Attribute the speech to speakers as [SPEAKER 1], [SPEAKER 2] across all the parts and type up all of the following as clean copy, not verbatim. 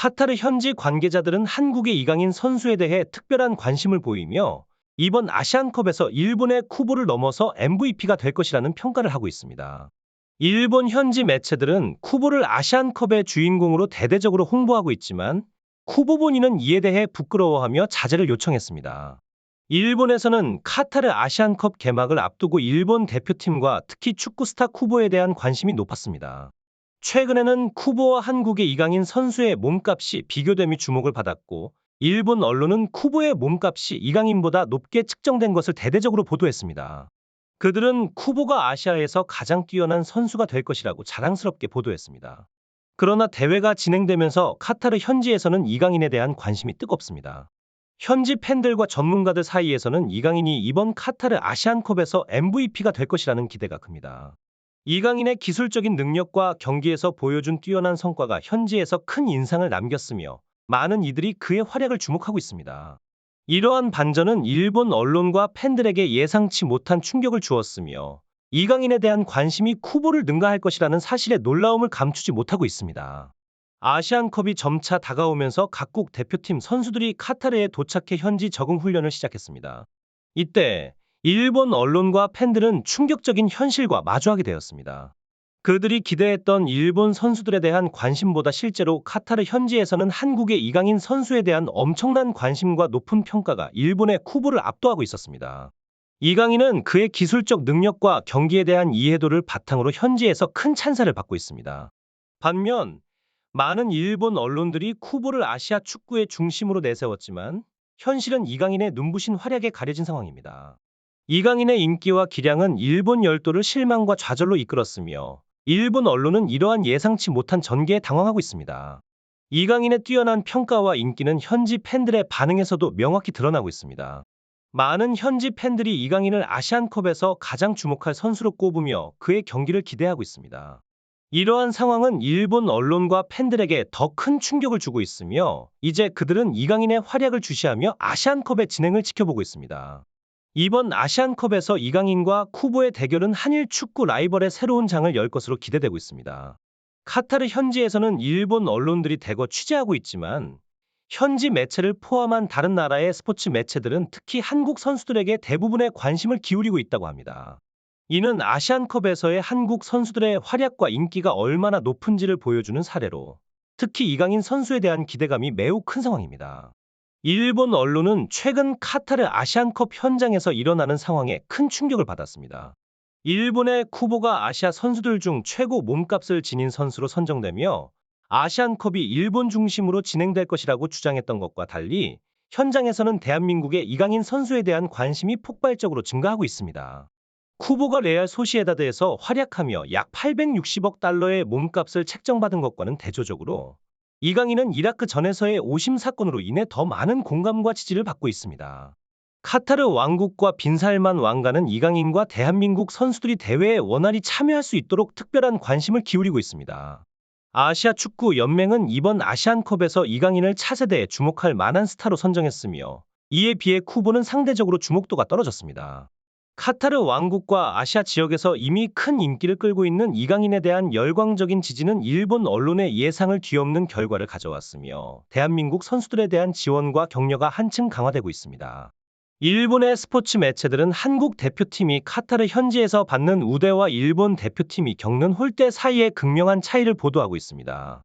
[SPEAKER 1] 카타르 현지 관계자들은 한국의 이강인 선수에 대해 특별한 관심을 보이며 이번 아시안컵에서 일본의 쿠보를 넘어서 MVP가 될 것이라는 평가를 하고 있습니다. 일본 현지 매체들은 쿠보를 아시안컵의 주인공으로 대대적으로 홍보하고 있지만 쿠보 본인은 이에 대해 부끄러워하며 자제를 요청했습니다. 일본에서는 카타르 아시안컵 개막을 앞두고 일본 대표팀과 특히 축구 스타 쿠보에 대한 관심이 높았습니다. 최근에는 쿠보와 한국의 이강인 선수의 몸값이 비교됨이 주목을 받았고 일본 언론은 쿠보의 몸값이 이강인보다 높게 측정된 것을 대대적으로 보도했습니다. 그들은 쿠보가 아시아에서 가장 뛰어난 선수가 될 것이라고 자랑스럽게 보도했습니다. 그러나 대회가 진행되면서 카타르 현지에서는 이강인에 대한 관심이 뜨겁습니다. 현지 팬들과 전문가들 사이에서는 이강인이 이번 카타르 아시안컵에서 MVP가 될 것이라는 기대가 큽니다. 이강인의 기술적인 능력과 경기에서 보여준 뛰어난 성과가 현지에서 큰 인상을 남겼으며 많은 이들이 그의 활약을 주목하고 있습니다. 이러한 반전은 일본 언론과 팬들에게 예상치 못한 충격을 주었으며 이강인에 대한 관심이 쿠보를 능가할 것이라는 사실의 놀라움을 감추지 못하고 있습니다. 아시안컵이 점차 다가오면서 각국 대표팀 선수들이 카타르에 도착해 현지 적응 훈련을 시작했습니다. 이때 일본 언론과 팬들은 충격적인 현실과 마주하게 되었습니다. 그들이 기대했던 일본 선수들에 대한 관심보다 실제로 카타르 현지에서는 한국의 이강인 선수에 대한 엄청난 관심과 높은 평가가 일본의 쿠보를 압도하고 있었습니다. 이강인은 그의 기술적 능력과 경기에 대한 이해도를 바탕으로 현지에서 큰 찬사를 받고 있습니다. 반면 많은 일본 언론들이 쿠보를 아시아 축구의 중심으로 내세웠지만 현실은 이강인의 눈부신 활약에 가려진 상황입니다. 이강인의 인기와 기량은 일본 열도를 실망과 좌절로 이끌었으며 일본 언론은 이러한 예상치 못한 전개에 당황하고 있습니다. 이강인의 뛰어난 평가와 인기는 현지 팬들의 반응에서도 명확히 드러나고 있습니다. 많은 현지 팬들이 이강인을 아시안컵에서 가장 주목할 선수로 꼽으며 그의 경기를 기대하고 있습니다. 이러한 상황은 일본 언론과 팬들에게 더 큰 충격을 주고 있으며 이제 그들은 이강인의 활약을 주시하며 아시안컵의 진행을 지켜보고 있습니다. 이번 아시안컵에서 이강인과 쿠보의 대결은 한일 축구 라이벌의 새로운 장을 열 것으로 기대되고 있습니다. 카타르 현지에서는 일본 언론들이 대거 취재하고 있지만 현지 매체를 포함한 다른 나라의 스포츠 매체들은 특히 한국 선수들에게 대부분의 관심을 기울이고 있다고 합니다. 이는 아시안컵에서의 한국 선수들의 활약과 인기가 얼마나 높은지를 보여주는 사례로 특히 이강인 선수에 대한 기대감이 매우 큰 상황입니다. 일본 언론은 최근 카타르 아시안컵 현장에서 일어나는 상황에 큰 충격을 받았습니다. 일본의 쿠보가 아시아 선수들 중 최고 몸값을 지닌 선수로 선정되며 아시안컵이 일본 중심으로 진행될 것이라고 주장했던 것과 달리 현장에서는 대한민국의 이강인 선수에 대한 관심이 폭발적으로 증가하고 있습니다. 쿠보가 레알 소시에다드에서 활약하며 약 860억 달러의 몸값을 책정받은 것과는 대조적으로 이강인은 이라크 전에서의 오심 사건으로 인해 더 많은 공감과 지지를 받고 있습니다. 카타르 왕국과 빈살만 왕가는 이강인과 대한민국 선수들이 대회에 원활히 참여할 수 있도록 특별한 관심을 기울이고 있습니다. 아시아 축구 연맹은 이번 아시안컵에서 이강인을 차세대에 주목할 만한 스타로 선정했으며 이에 비해 쿠보는 상대적으로 주목도가 떨어졌습니다. 카타르 왕국과 아시아 지역에서 이미 큰 인기를 끌고 있는 이강인에 대한 열광적인 지지는 일본 언론의 예상을 뒤엎는 결과를 가져왔으며 대한민국 선수들에 대한 지원과 격려가 한층 강화되고 있습니다. 일본의 스포츠 매체들은 한국 대표팀이 카타르 현지에서 받는 우대와 일본 대표팀이 겪는 홀대 사이의 극명한 차이를 보도하고 있습니다.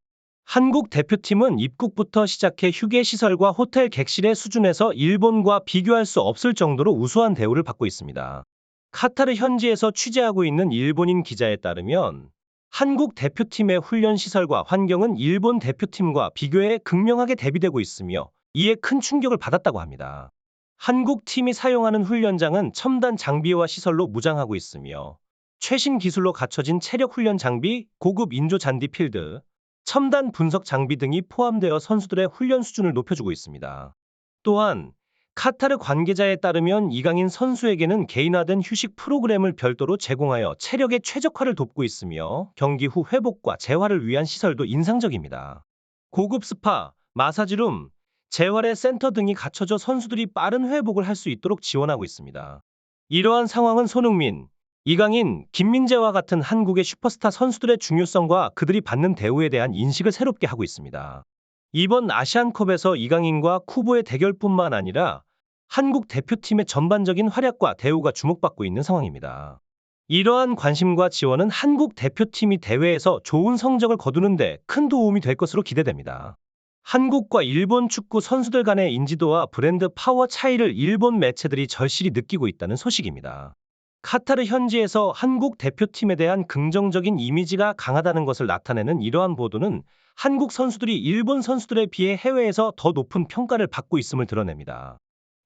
[SPEAKER 1] 한국 대표팀은 입국부터 시작해 휴게시설과 호텔 객실의 수준에서 일본과 비교할 수 없을 정도로 우수한 대우를 받고 있습니다. 카타르 현지에서 취재하고 있는 일본인 기자에 따르면 한국 대표팀의 훈련 시설과 환경은 일본 대표팀과 비교해 극명하게 대비되고 있으며 이에 큰 충격을 받았다고 합니다. 한국 팀이 사용하는 훈련장은 첨단 장비와 시설로 무장하고 있으며 최신 기술로 갖춰진 체력 훈련 장비, 고급 인조 잔디 필드, 첨단 분석 장비 등이 포함되어 선수들의 훈련 수준을 높여주고 있습니다. 또한 카타르 관계자에 따르면 이강인 선수에게는 개인화된 휴식 프로그램을 별도로 제공하여 체력의 최적화를 돕고 있으며 경기 후 회복과 재활을 위한 시설도 인상적입니다. 고급 스파, 마사지룸, 재활의 센터 등이 갖춰져 선수들이 빠른 회복을 할 수 있도록 지원하고 있습니다. 이러한 상황은 손흥민, 이강인, 김민재와 같은 한국의 슈퍼스타 선수들의 중요성과 그들이 받는 대우에 대한 인식을 새롭게 하고 있습니다. 이번 아시안컵에서 이강인과 쿠보의 대결뿐만 아니라 한국 대표팀의 전반적인 활약과 대우가 주목받고 있는 상황입니다. 이러한 관심과 지원은 한국 대표팀이 대회에서 좋은 성적을 거두는 데 큰 도움이 될 것으로 기대됩니다. 한국과 일본 축구 선수들 간의 인지도와 브랜드 파워 차이를 일본 매체들이 절실히 느끼고 있다는 소식입니다. 카타르 현지에서 한국 대표팀에 대한 긍정적인 이미지가 강하다는 것을 나타내는 이러한 보도는 한국 선수들이 일본 선수들에 비해 해외에서 더 높은 평가를 받고 있음을 드러냅니다.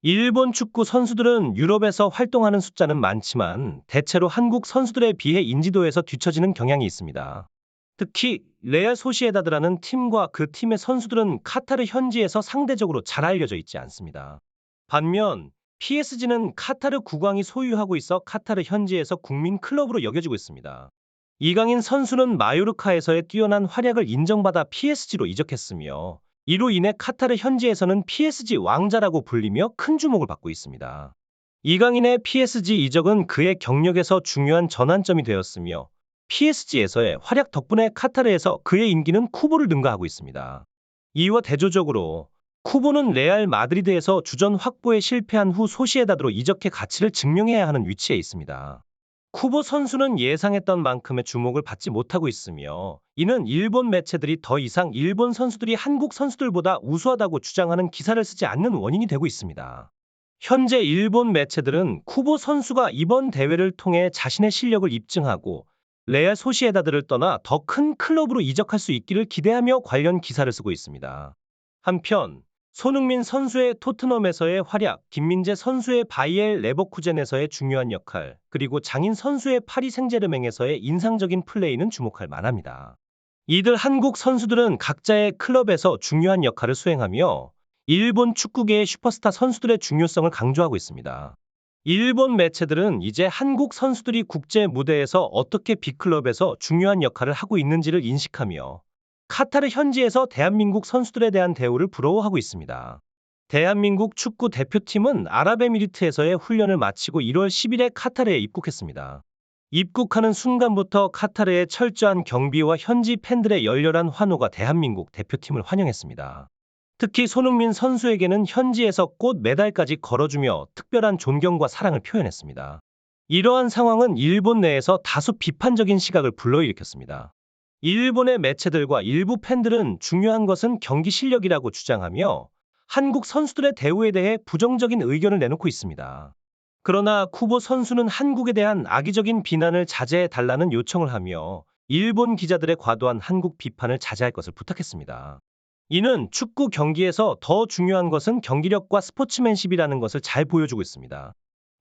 [SPEAKER 1] 일본 축구 선수들은 유럽에서 활동하는 숫자는 많지만 대체로 한국 선수들에 비해 인지도에서 뒤처지는 경향이 있습니다. 특히 레알 소시에다드라는 팀과 그 팀의 선수들은 카타르 현지에서 상대적으로 잘 알려져 있지 않습니다. 반면 PSG는 카타르 국왕이 소유하고 있어 카타르 현지에서 국민 클럽으로 여겨지고 있습니다. 이강인 선수는 마요르카에서의 뛰어난 활약을 인정받아 PSG로 이적했으며 이로 인해 카타르 현지에서는 PSG 왕자라고 불리며 큰 주목을 받고 있습니다. 이강인의 PSG 이적은 그의 경력에서 중요한 전환점이 되었으며 PSG에서의 활약 덕분에 카타르에서 그의 인기는 쿠보를 능가하고 있습니다. 이와 대조적으로 쿠보는 레알 마드리드에서 주전 확보에 실패한 후 소시에다드로 이적해 가치를 증명해야 하는 위치에 있습니다. 쿠보 선수는 예상했던 만큼의 주목을 받지 못하고 있으며 이는 일본 매체들이 더 이상 일본 선수들이 한국 선수들보다 우수하다고 주장하는 기사를 쓰지 않는 원인이 되고 있습니다. 현재 일본 매체들은 쿠보 선수가 이번 대회를 통해 자신의 실력을 입증하고 레알 소시에다드를 떠나 더 큰 클럽으로 이적할 수 있기를 기대하며 관련 기사를 쓰고 있습니다. 한편 손흥민 선수의 토트넘에서의 활약, 김민재 선수의 바이엘 레버쿠젠에서의 중요한 역할, 그리고 장인 선수의 파리 생제르맹에서의 인상적인 플레이는 주목할 만합니다. 이들 한국 선수들은 각자의 클럽에서 중요한 역할을 수행하며 일본 축구계의 슈퍼스타 선수들의 중요성을 강조하고 있습니다. 일본 매체들은 이제 한국 선수들이 국제 무대에서 어떻게 B클럽에서 중요한 역할을 하고 있는지를 인식하며 카타르 현지에서 대한민국 선수들에 대한 대우를 부러워하고 있습니다. 대한민국 축구 대표팀은 아랍에미리트에서의 훈련을 마치고 1월 10일에 카타르에 입국했습니다. 입국하는 순간부터 카타르의 철저한 경비와 현지 팬들의 열렬한 환호가 대한민국 대표팀을 환영했습니다. 특히 손흥민 선수에게는 현지에서 꽃 메달까지 걸어주며 특별한 존경과 사랑을 표현했습니다. 이러한 상황은 일본 내에서 다소 비판적인 시각을 불러일으켰습니다. 일본의 매체들과 일부 팬들은 중요한 것은 경기 실력이라고 주장하며 한국 선수들의 대우에 대해 부정적인 의견을 내놓고 있습니다. 그러나 쿠보 선수는 한국에 대한 악의적인 비난을 자제해달라는 요청을 하며 일본 기자들의 과도한 한국 비판을 자제할 것을 부탁했습니다. 이는 축구 경기에서 더 중요한 것은 경기력과 스포츠맨십이라는 것을 잘 보여주고 있습니다.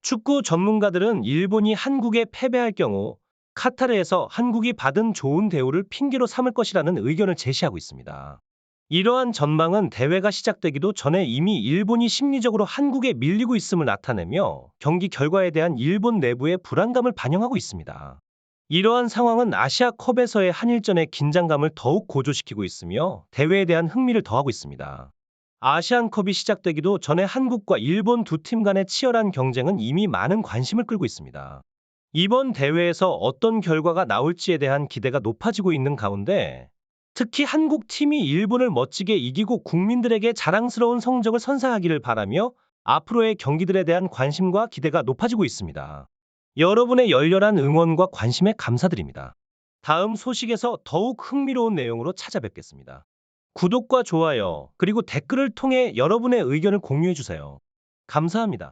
[SPEAKER 1] 축구 전문가들은 일본이 한국에 패배할 경우 카타르에서 한국이 받은 좋은 대우를 핑계로 삼을 것이라는 의견을 제시하고 있습니다. 이러한 전망은 대회가 시작되기도 전에 이미 일본이 심리적으로 한국에 밀리고 있음을 나타내며 경기 결과에 대한 일본 내부의 불안감을 반영하고 있습니다. 이러한 상황은 아시아컵에서의 한일전의 긴장감을 더욱 고조시키고 있으며 대회에 대한 흥미를 더하고 있습니다. 아시안컵이 시작되기도 전에 한국과 일본 두 팀 간의 치열한 경쟁은 이미 많은 관심을 끌고 있습니다. 이번 대회에서 어떤 결과가 나올지에 대한 기대가 높아지고 있는 가운데 특히 한국 팀이 일본을 멋지게 이기고 국민들에게 자랑스러운 성적을 선사하기를 바라며 앞으로의 경기들에 대한 관심과 기대가 높아지고 있습니다. 여러분의 열렬한 응원과 관심에 감사드립니다. 다음 소식에서 더욱 흥미로운 내용으로 찾아뵙겠습니다. 구독과 좋아요, 그리고 댓글을 통해 여러분의 의견을 공유해주세요. 감사합니다.